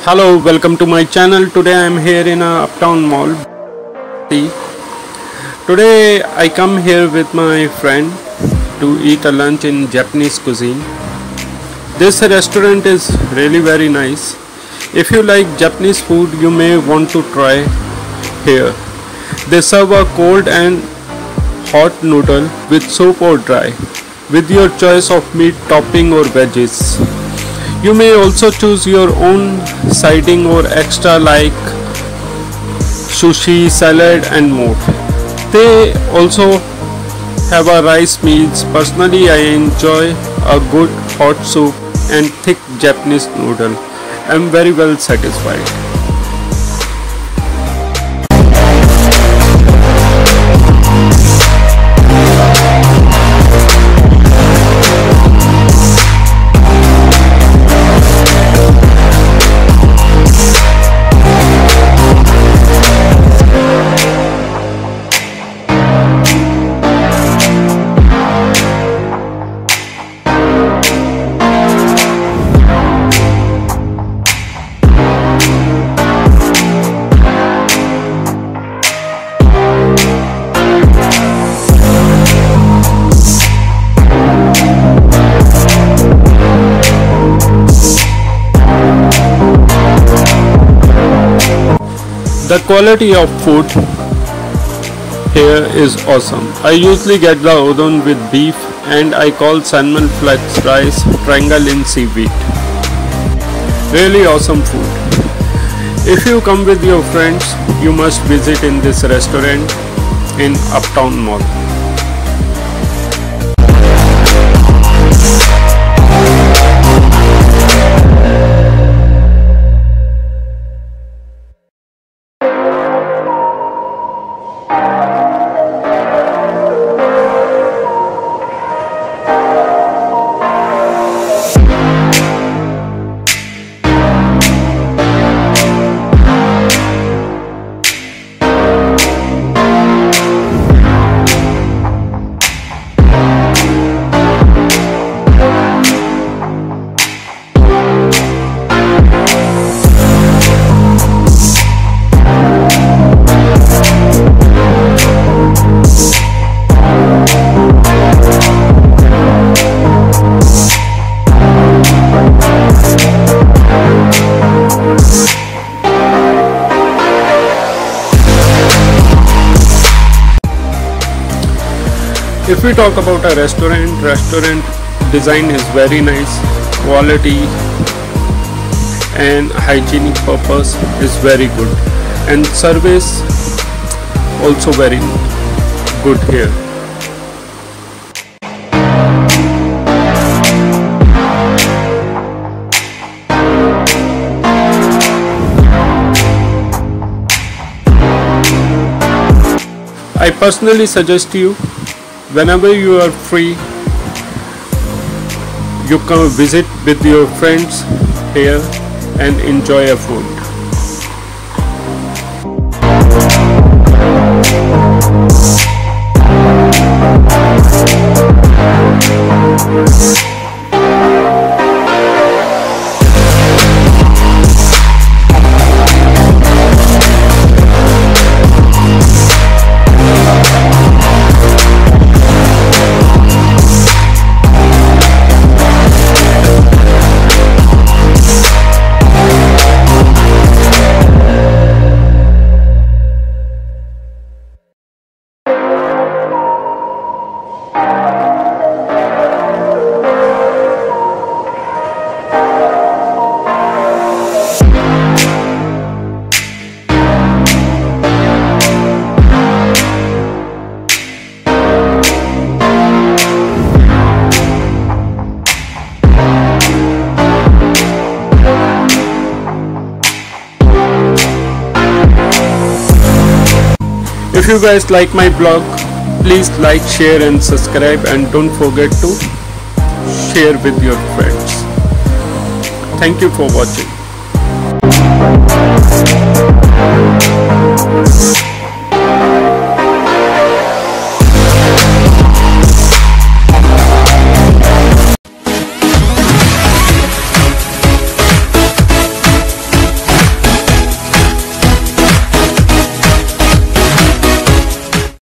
Hello, welcome to my channel. Today I am here in Uptown Mall. Today I come here with my friend to eat a lunch in Japanese cuisine. This restaurant is really very nice. If you like Japanese food, you may want to try here. They serve a cold and hot noodle with soup or dry, with your choice of meat, topping or veggies. You may also choose your own siding or extra like sushi, salad and more. They also have a rice meals. Personally, I enjoy a good hot soup and thick Japanese noodle. I am very well satisfied. The quality of food here is awesome. I usually get the udon with beef and I call salmon flakes rice triangle in seaweed. Really awesome food. If you come with your friends, you must visit in this restaurant in Uptown Mall. If we talk about a restaurant design is very nice, quality and hygienic purpose is very good, and service also very good here. I personally suggest you, whenever you are free, you come visit with your friends here and enjoy a food. If you guys like my blog, please like, share and subscribe, and don't forget to share with your friends. Thank you for watching.